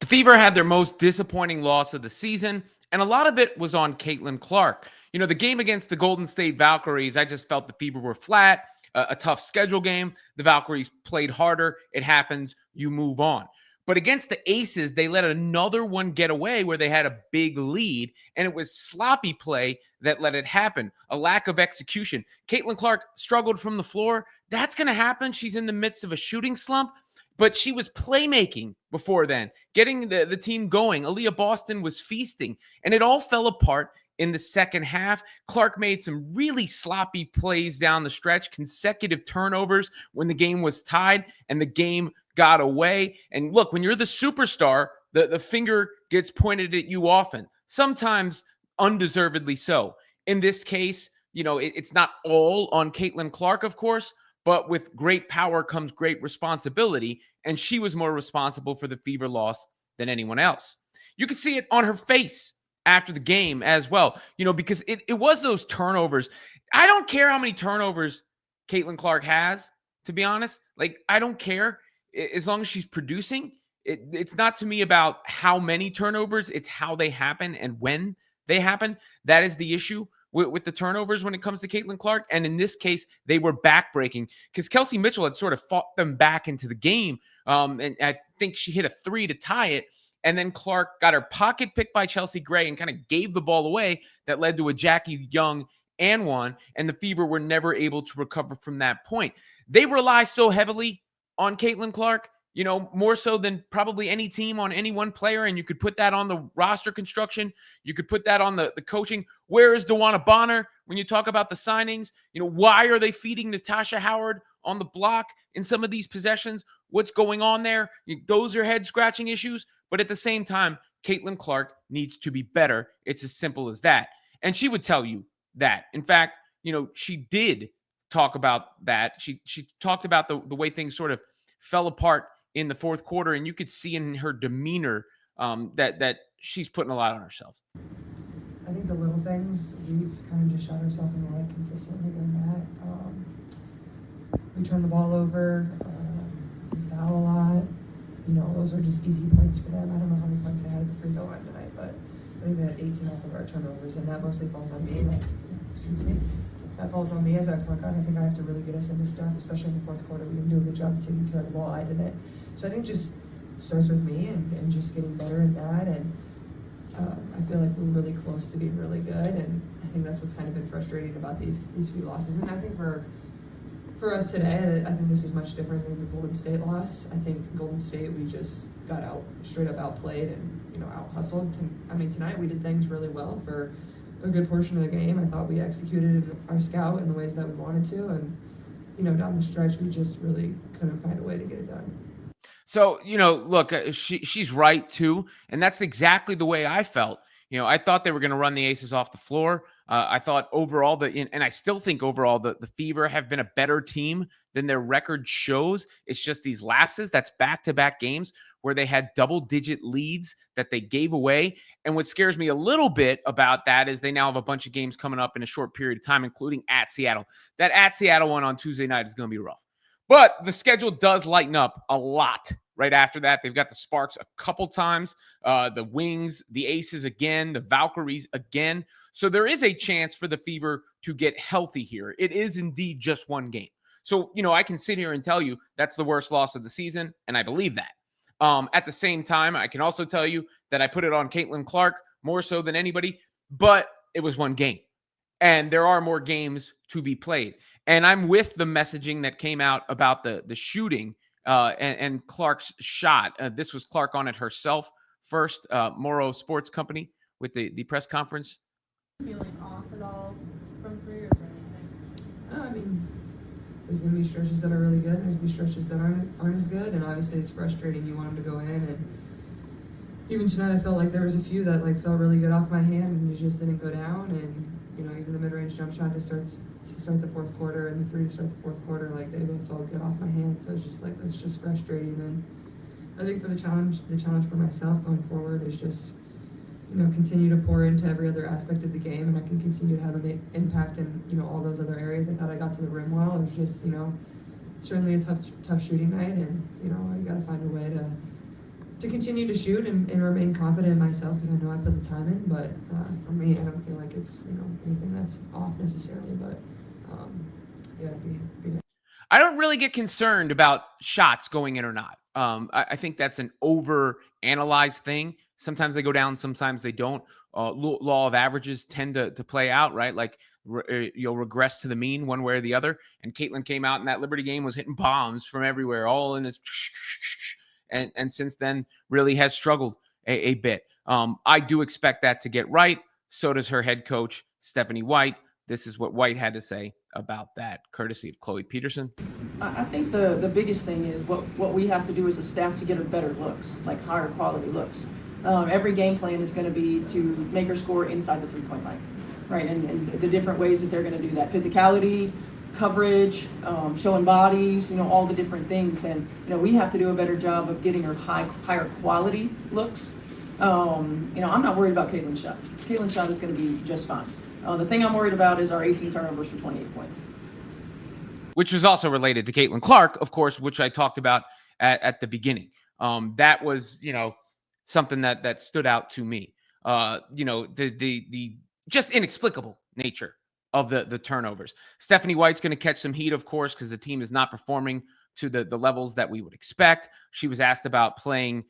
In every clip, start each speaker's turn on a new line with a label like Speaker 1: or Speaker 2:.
Speaker 1: Fever had their most disappointing loss of the season, and a lot of it was on Caitlin Clark. The game against the Golden State Valkyries, I just felt the Fever were flat, a tough schedule game. The Valkyries played harder. It happens. You move on. But against the Aces, they let another one get away where they had a big lead, and it was sloppy play that let it happen, a lack of execution. Caitlin Clark struggled from the floor. That's going to happen. She's in the midst of a shooting slump. But she was playmaking before then, getting the team going. Aaliyah Boston was feasting, and it all fell apart in the second half. Clark made some really sloppy plays down the stretch, consecutive turnovers when the game was tied and the game got away. And look, when you're the superstar, the finger gets pointed at you often, sometimes undeservedly so. In this case, it's not all on Caitlin Clark, of course, but with great power comes great responsibility, and she was more responsible for the Fever loss than anyone else. You could see it on her face after the game as well, because it was those turnovers. I don't care how many turnovers Caitlin Clark has, to be honest. I don't care. As long as she's producing, it's not to me about how many turnovers, it's how they happen and when they happen. That is the issue with the turnovers when it comes to Caitlin Clark. And in this case, they were backbreaking because Kelsey Mitchell had sort of fought them back into the game. And I think she hit a three to tie it. And then Clark got her pocket picked by Chelsea Gray and kind of gave the ball away. That led to a Jackie Young and one. And the Fever were never able to recover from that point. They rely so heavily on Caitlin Clark, more so than probably any team on any one player. And you could put that on the roster construction. You could put that on the coaching. Where is DeWanna Bonner when you talk about the signings? Why are they feeding Natasha Howard on the block in some of these possessions? What's going on there? Those are head-scratching issues. But at the same time, Caitlin Clark needs to be better. It's as simple as that. And she would tell you that. In fact, she did talk about that. She talked about the way things sort of fell apart in the fourth quarter, and you could see in her demeanor that she's putting a lot on herself.
Speaker 2: I think the little things, we've kind of just shot ourselves in the leg consistently doing that. We turn the ball over, we foul a lot. Those are just easy points for them. I don't know how many points they had at the free throw line tonight, but I think they had 18 off of our turnovers, and that mostly falls on me. That falls on me as our point guard. I think I have to really get us into stuff, especially in the fourth quarter. We didn't do a good job taking care of the ball. I didn't. So I think just starts with me and just getting better at that. And I feel like we're really close to being really good. And I think that's what's kind of been frustrating about these few losses. And I think for us today, I think this is much different than the Golden State loss. I think Golden State, we just got straight up outplayed and out hustled. Tonight we did things really well for a good portion of the game. I thought we executed our scout in the ways that we wanted to, and down the stretch we just really couldn't find a way to get it done.
Speaker 1: So look, she's right too, and that's exactly the way I felt. I thought they were going to run the Aces off the floor. I thought overall and I still think overall the Fever have been a better team than their record shows. It's just these lapses. That's back-to-back games where they had double-digit leads that they gave away. And what scares me a little bit about that is they now have a bunch of games coming up in a short period of time, including at Seattle. That at Seattle one on Tuesday night is going to be rough. But the schedule does lighten up a lot right after that. They've got the Sparks a couple times, the Wings, the Aces again, the Valkyries again. So there is a chance for the Fever to get healthy here. It is indeed just one game. So, I can sit here and tell you that's the worst loss of the season, and I believe that. At the same time, I can also tell you that I put it on Caitlin Clark more so than anybody, but it was one game. And there are more games to be played. And I'm with the messaging that came out about the shooting and Clark's shot. This was Clark on it herself first, Morrow Sports Company with the press conference.
Speaker 3: Feeling off at all from careers or anything?
Speaker 2: There's going to be stretches that are really good. There's going to be stretches that aren't as good. And obviously it's frustrating. You want them to go in. And even tonight I felt like there was a few that felt really good off my hand and you just didn't go down. And, even the mid-range jump shot to start the fourth quarter and the three to start the fourth quarter, they both felt good off my hand. So it's just frustrating. And I think for the challenge for myself going forward is just, continue to pour into every other aspect of the game, and I can continue to have an impact in, all those other areas. I thought I got to the rim well. It was just, certainly a tough shooting night, and, you got to find a way to continue to shoot and remain confident in myself because I know I put the time in. But for me, I don't feel like it's anything that's off necessarily. But yeah, it'd be nice.
Speaker 1: I don't really get concerned about shots going in or not. I think that's an over analyzed thing. Sometimes they go down, sometimes they don't. Law of averages tend to play out, right? Like you'll regress to the mean one way or the other. And Caitlin came out in that Liberty game, was hitting bombs from everywhere, all in this, and since then really has struggled a bit. I do expect that to get right. So does her head coach, Stephanie White. This is what White had to say about that, courtesy of Chloe Peterson.
Speaker 4: I think the biggest thing is what we have to do as a staff to get her better looks, like higher quality looks. Every game plan is going to be to make her score inside the three-point line, right? And the different ways that they're going to do that. Physicality, coverage, showing bodies, all the different things. And, we have to do a better job of getting her higher quality looks. I'm not worried about Caitlin's shot. Caitlin's shot is going to be just fine. The thing I'm worried about is our 18 turnovers for 28 points.
Speaker 1: Which was also related to Caitlin Clark, of course, which I talked about at the beginning. That was, something that stood out to me. The just inexplicable nature of the turnovers. Stephanie White's going to catch some heat, of course, because the team is not performing to the levels that we would expect. She was asked about playing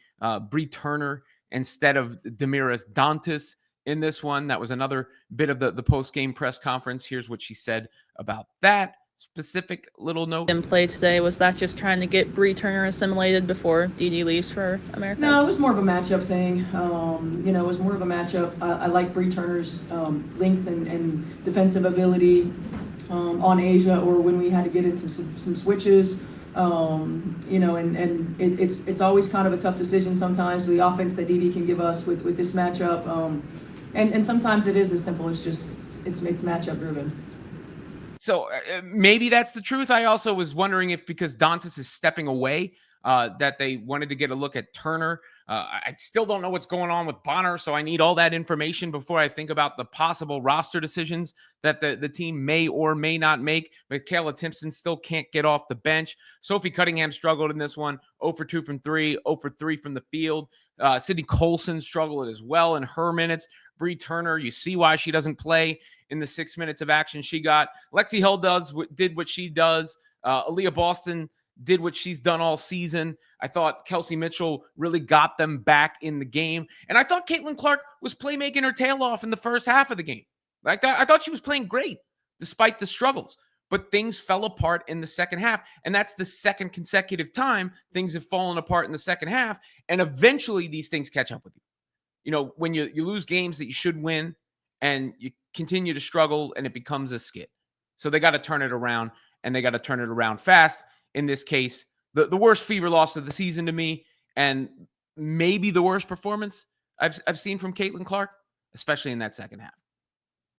Speaker 1: Bree Turner instead of Damiris Dantas in this one. That was another bit of the post-game press conference. Here's what she said about that specific little note.
Speaker 5: In play today, was that just trying to get Bree Turner assimilated before DD leaves for America?
Speaker 4: No, it was more of a matchup thing. It was more of a matchup. I like Bree Turner's length and defensive ability on Asia, or when we had to get into some switches. It's always kind of a tough decision sometimes. The offense that DD can give us with this matchup. And sometimes it is as simple as just it's matchup driven.
Speaker 1: So maybe that's the truth. I also was wondering if because Dantas is stepping away, that they wanted to get a look at Turner. I still don't know what's going on with Bonner, so I need all that information before I think about the possible roster decisions that the team may or may not make. Michaela Timpson still can't get off the bench. Sophie Cunningham struggled in this one, 0 for 2 from 3, 0 for 3 from the field. Sydney Colson struggled as well in her minutes. Bree Turner, you see why she doesn't play in the 6 minutes of action she got. Lexi Hill did what she does. Aaliyah Boston did what she's done all season. I thought Kelsey Mitchell really got them back in the game. And I thought Caitlin Clark was playmaking her tail off in the first half of the game. Like I thought she was playing great despite the struggles. But things fell apart in the second half. And that's the second consecutive time things have fallen apart in the second half. And eventually these things catch up with you. When you lose games that you should win and you continue to struggle and it becomes a skid. So they got to turn it around, and they got to turn it around fast. In this case, the worst fever loss of the season to me, and maybe the worst performance I've seen from Caitlin Clark, especially in that second half.